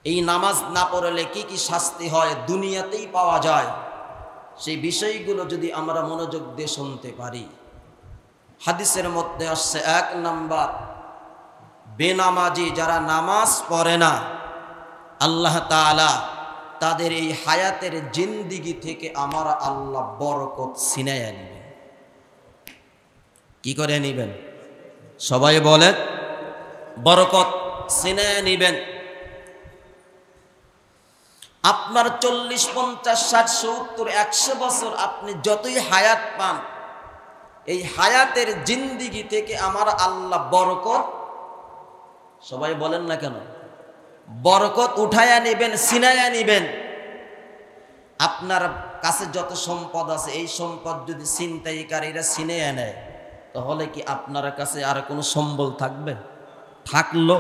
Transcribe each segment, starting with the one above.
এই নামাজ না পড়লে কি কি শাস্তি হয় দুনিয়াতেই পাওয়া যায়, সেই বিষয়গুলো যদি আমরা মনোযোগ দিয়ে শুনতে পারি। হাদিসের মধ্যে আসছে 1 নাম্বার, বেনামাজি যারা নামাজ পড়ে না, আল্লাহ তাআলা তাদের এই হায়াতের জিন্দিগি থেকে আমার আল্লাহ বরকত ছিনাইয়া নেবেন। কি করে নেবেন? সবাই বলেন, বরকত ছিনাইয়া নেবেন। আপনার 40, 50, 60, 70, 100 বছর আপনি যতই হায়াত পান, এই হায়াতের জিন্দিগি থেকে আমার আল্লাহ বরকত, সবাই বলেন না কেন, বরকত উঠায়া নেবেন, ছিনাইয়া নেবেন। আপনার কাছে যত সম্পদ আছে, এই সম্পদ যদি ছিনতাইকারীরা ছিনাইয়া নেয়, তাহলে কি আপনার কাছে আর কোনো সম্বল থাকবে? থাকলো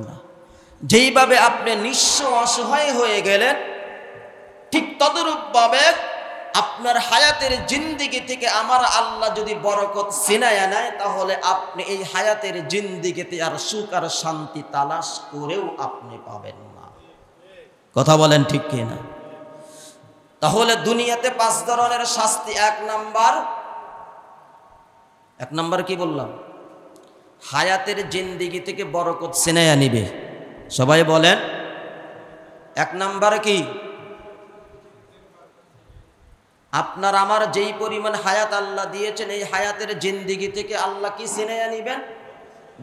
না। যেইভাবে আপনি নিঃস্ব অসহায় হয়ে গেলেন, ঠিক তদরূপভাবে আপনার হায়াতের জিন্দিগি থেকে আমার আল্লাহ যদি বরকত ছিনাইয়া নেয়, তাহলে আপনি এই হায়াতের জিন্দিগিতে আর সুখ আর শান্তি তালাশ করেও আপনি পাবেন না। কথা বলেন ঠিক কি না? তাহলে দুনিয়াতে 5 ধরনের শাস্তি। 1 নাম্বার কি বললাম? হায়াতের জিন্দিগি থেকে বরকত ছিনাইয়া নিবে। সবাই বলেন, 1 নাম্বার কি? আপনার আমার যেই পরিমাণ হায়াত আল্লাহ দিয়েছেন, এই হায়াতের জিন্দিগি থেকে আল্লাহ কি ছিনাইয়া নিবেন?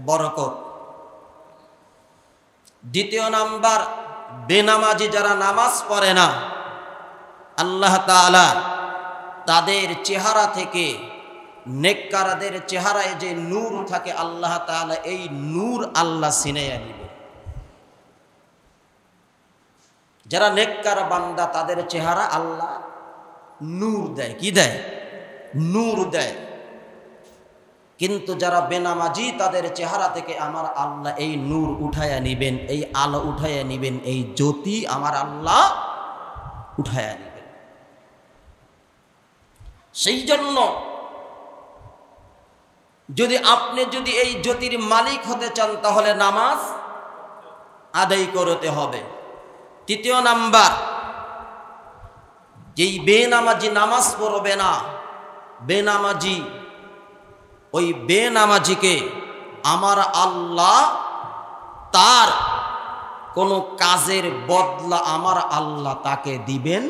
বরকত। 2 নাম্বার, বেনামাজি যারা নামাজ পড়ে না, আল্লাহ তাআলা তাদের চেহারা থেকে, নেককারদের চেহারায় যে নূর থাকে, আল্লাহ তাআলা এই নূর আল্লাহ ছিনাইয়া নিবে। যারা নেককার বান্দা, তাদের চেহারা আল্লাহ নূর দেয়। কি দেয়? নূর দেয়। কিন্তু যারা বেনামাজি, তাদের চেহারা থেকে আমার আল্লাহ এই নূর উঠায়া নিবেন, এই আলো উঠায়া নিবেন, এই জ্যোতি আমার আল্লাহ উঠায়া নিবেন। সেই জন্য আপনি যদি এই জ্যোতির মালিক হতে চান, তাহলে নামাজ আদায় করতে হবে। 3 নাম্বার, যেই বেনামাজি নামাজ পড়বে না, বেনামাজি, ওই বেনামাজিকে আমার আল্লাহ তার কোনো কাজের বদলা আমার আল্লাহ তাকে দিবেন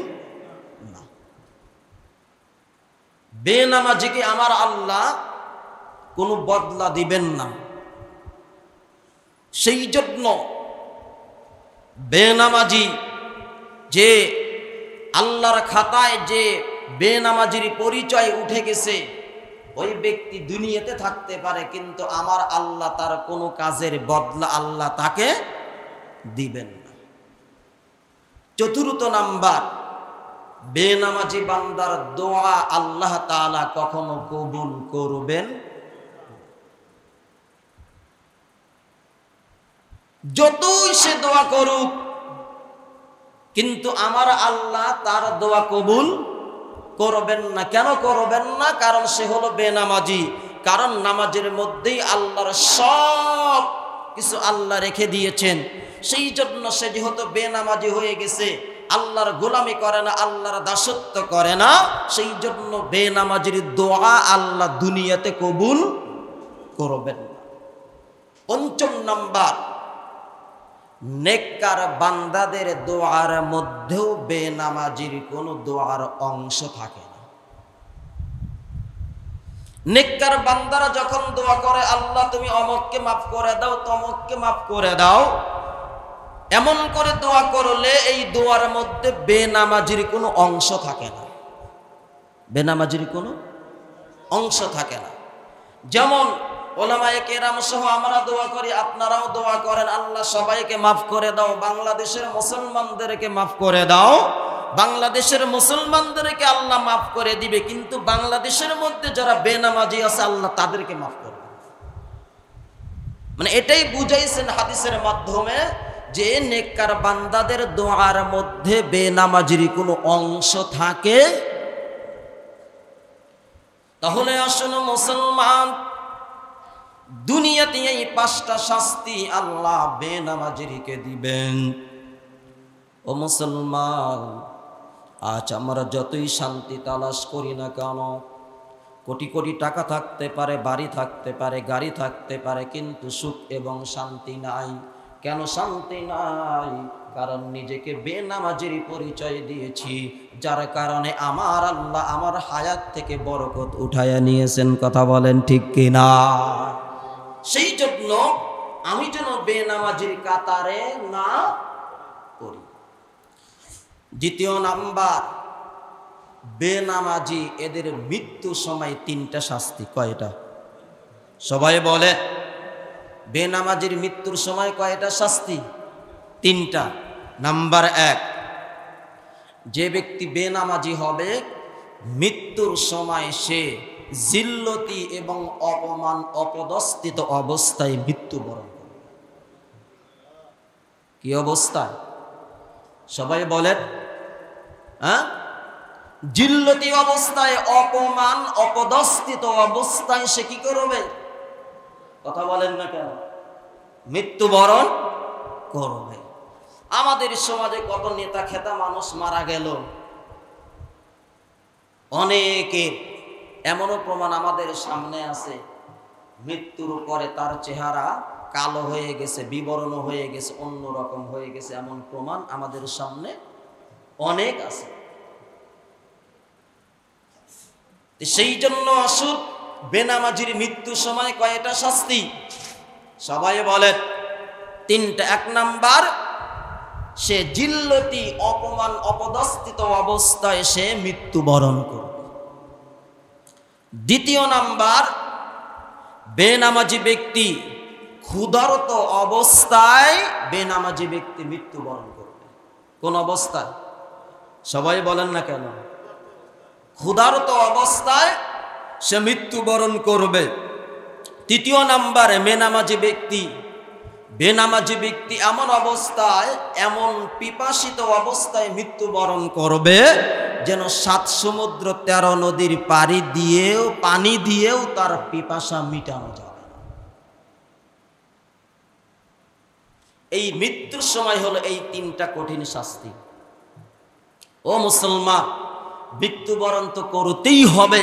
না। বেনামাজিকে আমার আল্লাহ কোনো বদলা দিবেন না। সেই জন্য বেনামাজি, যে আল্লাহর খাতায় যে বেনামাজির পরিচয় উঠে গেছে, ওই ব্যক্তি দুনিয়াতে থাকতে পারে, কিন্তু আমার আল্লাহ তার কোনো কাজের বদলা আল্লাহ তাকে দিবেন না। 4 নাম্বার, বেনামাজি বান্দার দোয়া আল্লাহ তাআলা কখনো কবুল করবেন। যতই সে দোয়া করুক, কিন্তু আমার আল্লাহ তার দোয়া কবুল করবেন না। কেন করবেন না? কারণ সে হলো বেনামাজি। কারণ নামাজের মধ্যেই আল্লাহর সব কিছু আল্লাহ রেখে দিয়েছেন। সেই জন্য সে যেহেতু বেনামাজি হয়ে গেছে, আল্লাহর গোলামি করে না, আল্লাহর দাসত্ব করে না, সেই জন্য বেনামাজির দোয়া আল্লাহ দুনিয়াতে কবুল করবেন না। 5 নাম্বার, নেককার বান্দাদের দোয়ার মধ্যেও বেনামাজির কোনো দোয়ার অংশ থাকে না। নেককার বান্দারা যখন দোয়া করে, আল্লাহ তুমি অমুককে মাফ করে দাও, তমুককে মাফ করে দাও, এমন করে দোয়া করলে এই দোয়ার মধ্যে বেনামাজির কোনো অংশ থাকে না। বেনামাজির কোনো অংশ থাকে না। যেমন ওলামায়ে কেরাম সহ আমরা দোয়া করি, আপনারাও দোয়া করেন, আল্লাহ সবাইকে মাফ করে দাও, বাংলাদেশের মুসলমানদেরকে মাফ করে দাও। বাংলাদেশের মুসলমানদেরকে আল্লাহ মাফ করে দিবে, কিন্তু বাংলাদেশের মধ্যে যারা বেনামাজি আছে, আল্লাহ তাদেরকে মাফ করবে। মানে এটাই বুঝাইছেন হাদিসের মাধ্যমে, যে নেককার বান্দাদের দোয়ার মধ্যে বেনামাজির কোনো অংশ থাকে। তাহলে আসুন মুসলমান, দুনিয়াতে এই 5টা শাস্তি আল্লাহ বেনামাজিকে দিবেন। ও মুসলমান, আজ আমরা যতই শান্তি তালাশ করি না কেন, কোটি কোটি টাকা থাকতে পারে, বাড়ি থাকতে পারে, গাড়ি থাকতে পারে, কিন্তু সুখ এবং শান্তি নাই। কেন শান্তি নাই? কারণ নিজেকে বেনামাজির পরিচয় দিয়েছি, যার কারণে আমার আল্লাহ আমার হায়াত থেকে বরকত উঠাইয়া নিয়েছেন। কথা বলেন ঠিক কিনা? সেই জন্য আমি যেন বেনামাজির কাতারে না পড়ি। দ্বিতীয় নাম্বার, বেনামাজি এদের মৃত্যু সময় তিনটা শাস্তি। কয়টা? সবাই বলে, বেনামাজির মৃত্যুর সময় কয়টা শাস্তি? তিনটা। নাম্বার এক, যে ব্যক্তি বেনামাজি হবে মৃত্যুর সময় সে জিল্লতি এবং অপমান অপদস্থিত অবস্থায় মৃত্যুবরণ করবে। কি অবস্থায়? সবাই বলেন। হ্যাঁ, জিল্লতি অবস্থায়, অপমান অপদস্থিত অবস্থায় সে কি করবে? কথা বলেন না কেন? মৃত্যুবরণ করবে। আমাদের সমাজে কত নেতা খেতা মানুষ মারা গেল, অনেকের এমনও প্রমাণ আমাদের সামনে আছে, মৃত্যুর পরে তার চেহারা কালো হয়ে গেছে, বিবর্ণ হয়ে গেছে, অন্যরকম হয়ে গেছে, এমন প্রমাণ আমাদের সামনে অনেক আছে। সেই জন্য আসুন, বেনামাজির মৃত্যুর সময় কয়টা শাস্তি? সবাই বলেন। তিনটা। এক নাম্বার, সে জিল্লতি অপমান অপদস্থিত অবস্থায় সে মৃত্যুবরণ করবে। দ্বিতীয় নাম্বার, বেনামাজি ব্যক্তি ক্ষুধার্ত অবস্থায় বেনামাজি ব্যক্তি মৃত্যুবরণ করবে। কোন অবস্থায়? সবাই বলেন না কেন? ক্ষুধার্ত অবস্থায় সে মৃত্যুবরণ করবে। তৃতীয় নাম্বারে, বেনামাজি ব্যক্তি এমন অবস্থায়, এমন পিপাসিত অবস্থায় মৃত্যুবরণ করবে যেন 7 সমুদ্র 13 নদীর পানি দিয়েও তার পিপাসা মিটানো যাবে না। এই মৃত্যুর সময় হলো এই তিনটা কঠিন শাস্তি। ও মুসলমান, মৃত্যুবরণ তো করতেই হবে।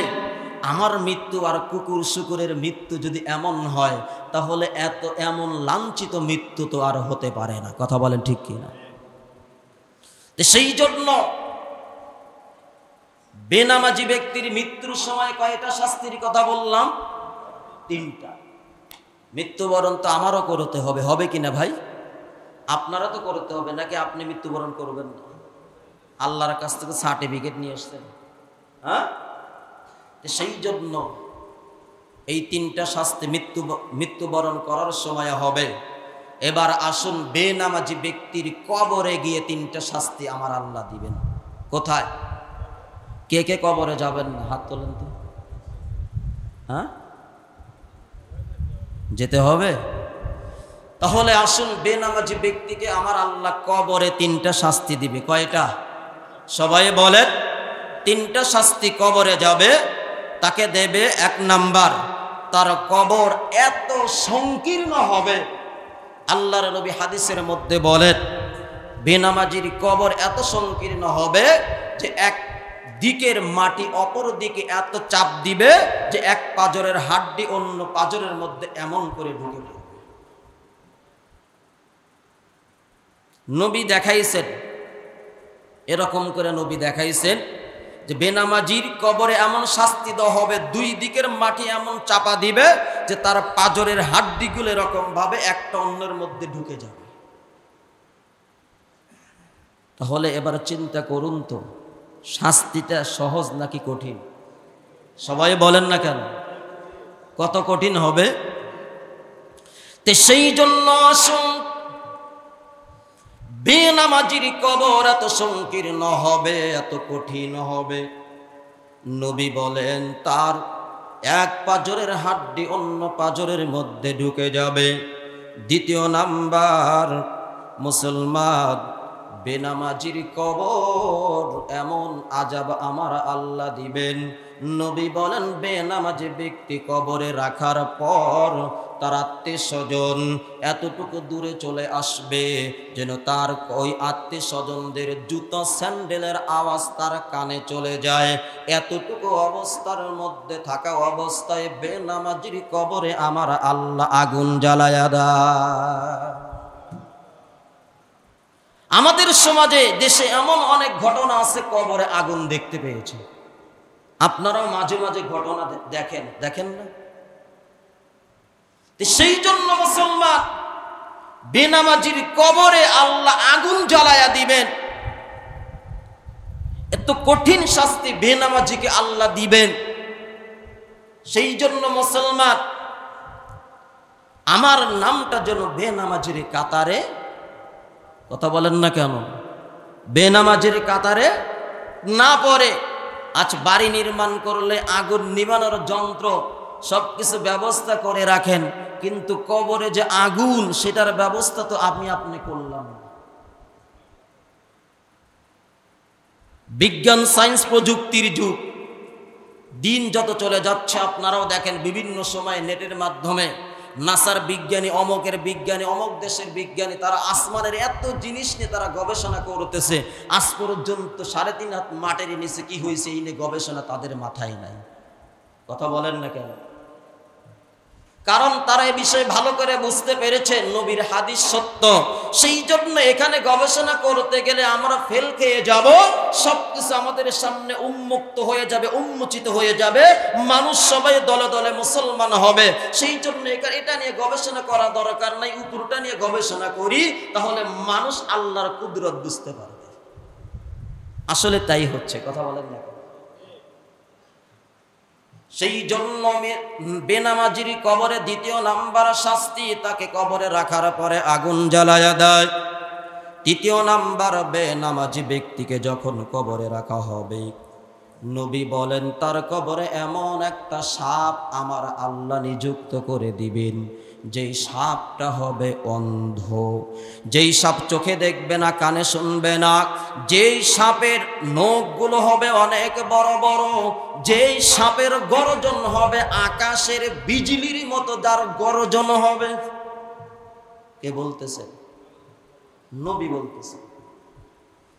আমার মৃত্যু আর কুকুর শুকুরের মৃত্যু যদি এমন হয়, তাহলে এমন লাঞ্ছিত মৃত্যু তো আর হতে পারে না। কথা বলেন ঠিক কিনা? সেই জন্য বেনামাজি ব্যক্তির মৃত্যুর সময় কয়টা শাস্তির কথা বললাম? তিনটা। মৃত্যুবরণ তো আমারও করতে হবে, হবে কিনা ভাই? আপনারা তো করতে হবে, নাকি আপনি মৃত্যুবরণ করবেন না? আল্লাহর কাছ থেকে সার্টিফিকেট নিয়ে আসছেন। হ্যাঁ, সেই জন্য এই তিনটা শাস্তি মৃত্যুবরণ করার সময় হবে। এবার আসুন, বেনামাজি ব্যক্তির কবরে গিয়ে তিনটা শাস্তি আমার আল্লাহ দিবেন। কোথায়? কে কে কবরে যাবেন না? হাত তোলেন তো। হ্যাঁ, যেতে হবে? তাহলে আসুন, বেনামাজি ব্যক্তিকে আমার আল্লাহ কবরে তিনটা শাস্তি দিবে। কয়টা? সবাই বলেন। তিনটা শাস্তি কবরে যাবে, তাকে দেবে। এক নাম্বার, তার কবর এত সংকীর্ণ হবে, আল্লাহর নবী হাদিসের মধ্যে বলেন, বেনামাজির কবর এত সংকীর্ণ হবে যে এক দিকের মাটি অপর দিকে এত চাপ দিবে যে এক পাজরের হাড্ডি অন্য পাজরের মধ্যে এমন করে ঢুকে পড়বে। নবী দেখাইছেন, এরকম করে নবী দেখাইছেন যে বেনামাজির কবরে এমন শাস্তি দেওয়া হবে, দুই দিকের মাটি এমন চাপা দিবে যে তার পাজরের হাড্ডিগুলো এরকম ভাবে একটা অন্যের মধ্যে ঢুকে যাবে। তাহলে এবার চিন্তা করুন তো, শাস্তিটা সহজ নাকি কঠিন? সবাই বলেন না কেন? কত কঠিন হবে? তে সেই জন্য আসুন, বেনামাজির কবর এত সংকীর্ণ হবে, এত কঠিন হবে। নবী বলেন, তার এক পাজরের হাড্ডি অন্য পাজরের মধ্যে ঢুকে যাবে। দ্বিতীয় নাম্বার, মুসলমান, বেনামাজির কবর এমন আযাব আমার আল্লাহ দিবেন নবী বলেন বেনামাজি ব্যক্তি কবরে রাখার পর তার আত্মীয় স্বজন এতটুকু দূরে চলে আসবে যেন তার ওই আত্মীয় স্বজনদের জুতো স্যান্ডেলের আওয়াজ তার কানে চলে যায়। এতটুকু অবস্থার মধ্যে থাকা অবস্থায় বেনামাজির কবরে আমার আল্লাহ আগুন জ্বালায়া দেয়। আমাদের সমাজে দেশে এমন অনেক ঘটনা আছে, কবরে আগুন দেখতে পেয়েছে। আপনারাও মাঝে মাঝে ঘটনা দেখেন না? সেই জন্য মুসলমান বেনামাজির কবরে আল্লাহ আগুন জ্বালায়া দিবেন। এত কঠিন শাস্তি বেনামাজিকে আল্লাহ দিবেন। সেই জন্য মুসলমান আমার নামটা যেন বেনামাজির কাতারে, কথা বলেন না কেন, বেনামাজির কাতারে না পড়ে। আজ বাড়ি নির্মাণ করলে আগুন নিবানোর যন্ত্র সবকিছু ব্যবস্থা করে রাখেন, কিন্তু কবরে যে আগুন সেটার ব্যবস্থা তো আপনি করলাম না। বিজ্ঞান সায়েন্স প্রযুক্তির যুগ, দিন যত চলে যাচ্ছে আপনারাও দেখেন বিভিন্ন সময় নেটের মাধ্যমে নাসার বিজ্ঞানী, অমকের বিজ্ঞানী, অমক দেশের বিজ্ঞানী, তারা আসমানের এত জিনিস নিয়ে তারা গবেষণা করতেছে। আজ পর্যন্ত 3.5 হাত মাটির নিচে কি হয়েছে এই নিয়ে গবেষণা তাদের মাথায় নাই। কথা বলেন না কেন? কারণ তারা এই বিষয়ে ভালো করে বুঝতে পেরেছে নবীর হাদিস সত্য। সেই জন্য এখানে গবেষণা করতে গেলে আমরা ফেল খেয়ে যাব, সবকিছু আমাদের সামনে উন্মুক্ত হয়ে যাবে, উন্মোচিত হয়ে যাবে, মানুষ সবাই দলে দলে মুসলমান হবে। সেই জন্য এটা নিয়ে গবেষণা করা দরকার নাই, উপরটা নিয়ে গবেষণা করি, তাহলে মানুষ আল্লাহর কুদরত বুঝতে পারবে। আসলে তাই হচ্ছে, কথা বলেন না? সেই জন্য বেনামাজির কবরে দ্বিতীয় নাম্বার শাস্তি, তাকে কবরে রাখার পরে আগুন জ্বালায়া দেয়। তৃতীয় নাম্বার, বেনামাজি ব্যক্তিকে যখন কবরে রাখা হবে, নবী বলেন তার কবরে এমন একটা সাপ আমার আল্লাহ নিযুক্ত করে দিবেন, যেই সাপটা হবে অন্ধ, যেই সাপ চোখে দেখবে না, কানে শুনবে না, যেই সাপের নখগুলো হবে অনেক বড় বড়, যেই সাপের গর্জন হবে আকাশের বিজলির মতো, যার গর্জন হবে। কে বলতেছে? নবী বলতেছে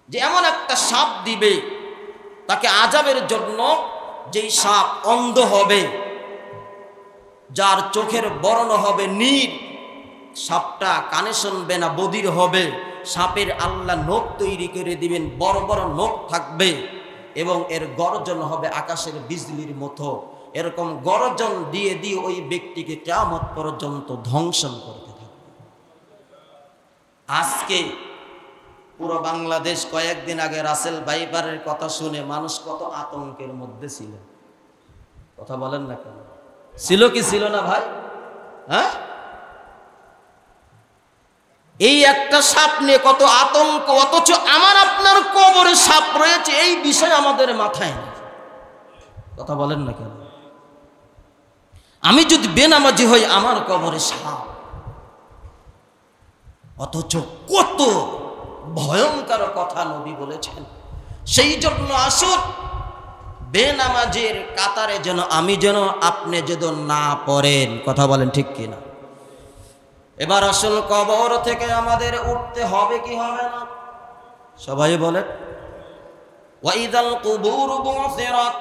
যে এমন একটা সাপ দিবে তাকে আযাবের জন্য, যেই সাপ অন্ধ হবে, যার চোখের বর্ণ হবে নীল, সাপটা কানে শুনবে না, বধির হবে। সাপের আল্লাহ নখ তৈরি করে দিবেন, বড় বড় নখ থাকবে এবং এর গর্জন হবে আকাশের বিজলির মতো। এরকম গর্জন দিয়ে দিয়ে ওই ব্যক্তিকে কিয়ামত পর্যন্ত ধ্বংসন করতে থাকবে। আজকে পুরো বাংলাদেশ কয়েকদিন আগে রাসেল ভাইপারের কথা শুনে মানুষ কত আতঙ্কের মধ্যে ছিল। কথা বলেন না কেন? ছিল কি ছিল না ভাই? হ্যাঁ, এই একটা সাপ নিয়ে কত আতঙ্ক, অথচ আমার আপনার কবরে সাপ রয়েছে এই বিষয় আমাদের মাথায় নেই। কথা বলেন না কেন? আমি যদি বেনামাজি হই আমার কবরে সাপ, অথচ কত ভয়ঙ্কর কথা নবী বলেছেন। সেই জন্য আসুন বেনামাজির কাতারে যেন আমি যেন আপনি যেন না পড়েন। কথা বলেন ঠিক কিনা? এবার আসুন কবর থেকে আমাদের উঠতে হবে কি হবে না? সবাই বলেন ওয়াইদাল কুবুর বুসিরাত।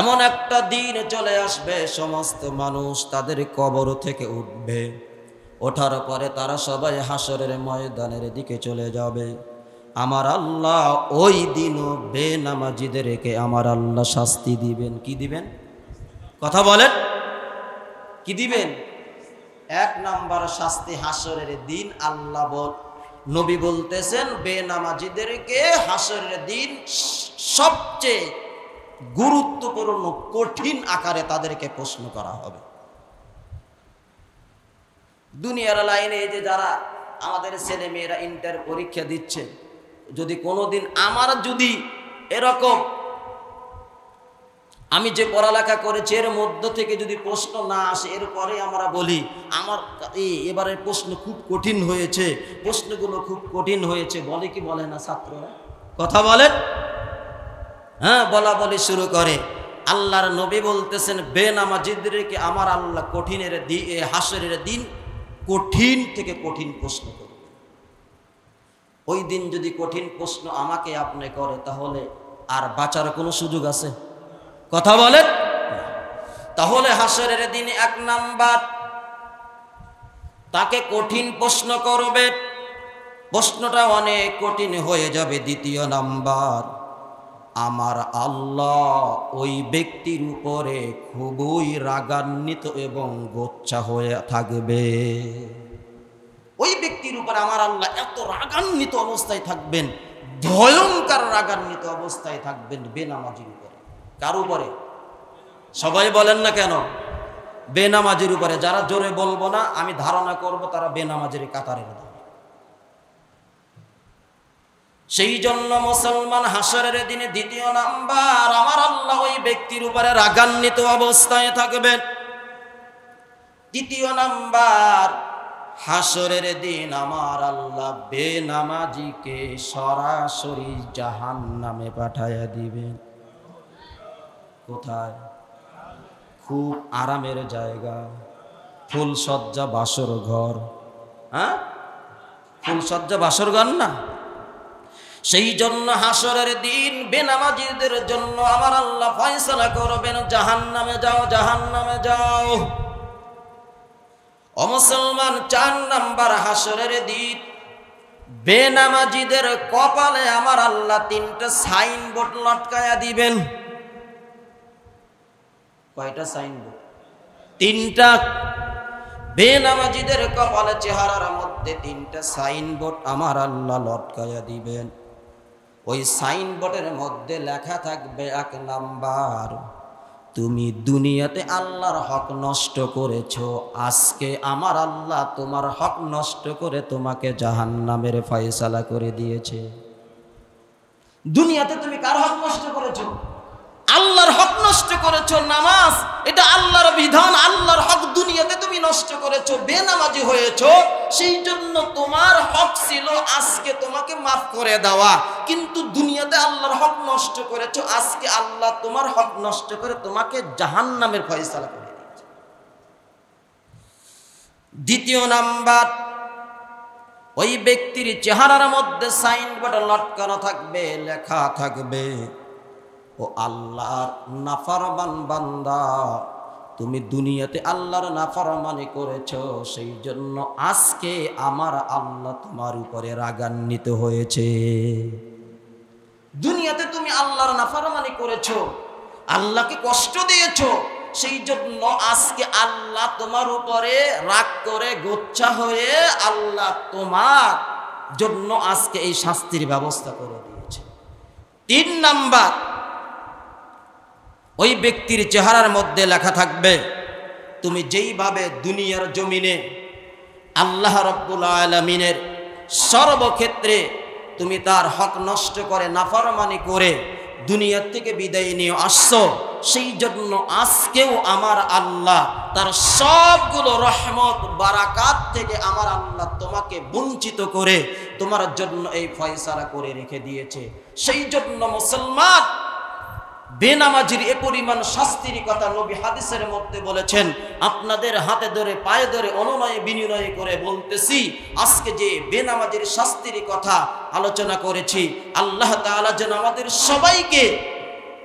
এমন একটা দিন চলে আসবে সমস্ত মানুষ তাদের কবর থেকে উঠবে, ওঠার পরে তারা সবাই হাসরের ময়দানের দিকে চলে যাবে। আমার আল্লাহ ওই দিনও বেনামাজিদেরকে আমার আল্লাহ শাস্তি দিবেন। কি দিবেন? কথা বলেন, কি দিবেন? 1 নাম্বার শাস্তি হাসরের দিন আল্লাহ নবী বলতেছেন বেনামাজিদেরকে হাসরের দিন সবচেয়ে গুরুত্বপূর্ণ কঠিন আকারে তাদেরকে প্রশ্ন করা হবে। দুনিয়ার লাইনে এই যে যারা আমাদের ছেলে মেয়েরা ইন্টার পরীক্ষা দিচ্ছে, যদি কোনোদিন আমার যদি এরকম আমি যে পড়ালেখা করেছি এর মধ্য থেকে যদি প্রশ্ন না আসে, এরপরে আমরা বলি আমার এবারের প্রশ্ন খুব কঠিন হয়েছে, প্রশ্নগুলো খুব কঠিন হয়েছে, বলে কি বলে না ছাত্ররা? কথা বলেন। হ্যাঁ বলা বলি শুরু করে। আল্লাহর নবী বলতেছেন বেনামাজিদেরকে আমার আল্লাহ হাসরের দিন কঠিন থেকে কঠিন প্রশ্ন করবে। ওই দিন যদি কঠিন প্রশ্ন আমাকে আপনি করে তাহলে আর বাঁচার কোনো সুযোগ আছে? কথা বলেন। তাহলে হাসরের দিন 1 নাম্বার তাকে কঠিন প্রশ্ন করবে, প্রশ্নটা অনেক কঠিন হয়ে যাবে। 2 নাম্বার আমার আল্লাহ ওই ব্যক্তির উপরে খুবই রাগান্বিত এবং গোচ্ছা হয়ে থাকবে। ওই ব্যক্তির উপরে আমার আল্লাহ এত রাগান্বিত অবস্থায় থাকবেন, ভয়ঙ্কর রাগান্বিত অবস্থায় থাকবেন বেনামাজির উপরে। কার উপরে? সবাই বলেন না কেন? বেনামাজির উপরে। যারা জোরে বলবো না, আমি ধারণা করব তারা বেনামাজির কাতারের দল। সেই জন্য মুসলমান হাসরের দিনে 2 নাম্বার আমার আল্লাহ ওই ব্যক্তির উপরে রাগান্বিত অবস্থায় থাকবেন। 2 নাম্বার হাসরের দিন আমার আল্লাহ বেনামাজিকে সরাসরি জাহান্নামে পাঠাইয়া দিবেন। কোথায়? খুব আরামের জায়গা, ফুলসজ্জা বাসর ঘর। হ্যাঁ, ফুলসজ্জা বাসর ঘর না? সেই জন্য হাসরের দিন বেনামাজিদের জন্য আমার আল্লাহ ফয়সালা করবেন, জাহান্নামে যাও, জাহান্নামে যাও। ও মুসলমান, 4 নাম্বার হাসরের দিন বেনামাজিদের কপালে আমার আল্লাহ 3টা সাইনবোর্ড লটকায়া দিবেন। কয়টা সাইনবোর্ড? 3টা। বেনামাজিদের কপালে চেহারার মধ্যে 3টা সাইনবোর্ড আমার আল্লাহ লটকায়া দিবেন। ওই সাইনবোর্ডের মধ্যে লেখা থাকবে 1 নাম্বার তুমি দুনিয়াতে আল্লাহর হক নষ্ট করেছো, আজকে আমার আল্লাহ তোমার হক নষ্ট করে তোমাকে জাহান্নামের ফয়সালা করে দিয়েছে। দুনিয়াতে তুমি কার হক নষ্ট করেছো? আল্লাহর হক নষ্ট করেছো। নামাজ এটা আল্লাহর বিধান, আল্লাহর হক দুনিয়াতে তুমি নষ্ট করেছো, বেনামাজি হয়েছো। সেই জন্য তোমার হক ছিল আজকে তোমাকে মাফ করে দেওয়া, কিন্তু দুনিয়াতে আল্লাহর হক নষ্ট করেছো, আজকে আল্লাহ তোমার হক নষ্ট করে তোমাকে জাহান্নামের ফয়সালা করে দিয়েছে। 2 নাম্বার ওই ব্যক্তির চেহারার মধ্যে সাইনবোর্ড লটকানো থাকবে, লেখা থাকবে ও আল্লাহর নাফরমান বান্দা, তুমি দুনিয়াতে আল্লাহর নাফরমানি করেছো, সেই জন্য আজকে আমার আল্লাহ তোমার উপরে রাগান্বিত হয়েছে। দুনিয়াতে তুমি আল্লাহর নাফরমানি করেছো, আল্লাহকে কষ্ট দিয়েছো, সেই জন্য আজকে আল্লাহ তোমার উপরে রাগ করে গোচ্ছা হয়ে আল্লাহ তোমার জন্য আজকে এই শাস্তির ব্যবস্থা করে দিয়েছে। 3 নাম্বার ওই ব্যক্তির চেহারার মধ্যে লেখা থাকবে তুমি যেইভাবে দুনিয়ার জমিনে আল্লাহ রাব্বুল আলামিনের সর্বক্ষেত্রে তুমি তার হক নষ্ট করে নাফরমানি করে দুনিয়ার থেকে বিদায় নিয়ে আসছো, সেই জন্য আজকেও আমার আল্লাহ তার সবগুলো রহমত বারাকাত থেকে আমার আল্লাহ তোমাকে বঞ্চিত করে তোমার জন্য এই ফয়সালা করে রেখে দিয়েছে। সেই জন্য মুসলমান, বেনামাজির এ পরিমাণ শাস্তির কথা নবী হাদিসের মধ্যে বলেছেন। আপনাদের হাতে ধরে পায়ে ধরে অনুনয়ে বিনিময়ে করে বলতেছি, আজকে যে বেনামাজির শাস্তির কথা আলোচনা করেছি, আল্লাহ তাআলা যেন আমাদের সবাইকে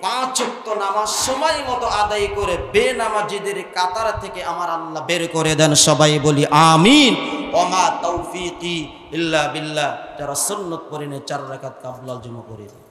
5 ওয়াক্ত নামাজ সময় মতো আদায় করে বেনামাজিদের কাতার থেকে আমার আল্লাহ বের করে দেন। সবাই বলি আমিন। ওমা তৌফিকি ইল্লা বিল্লাহ। যারা সুন্নত পড়েন 4 রাকাত কাবলাল জুমা করে দেন।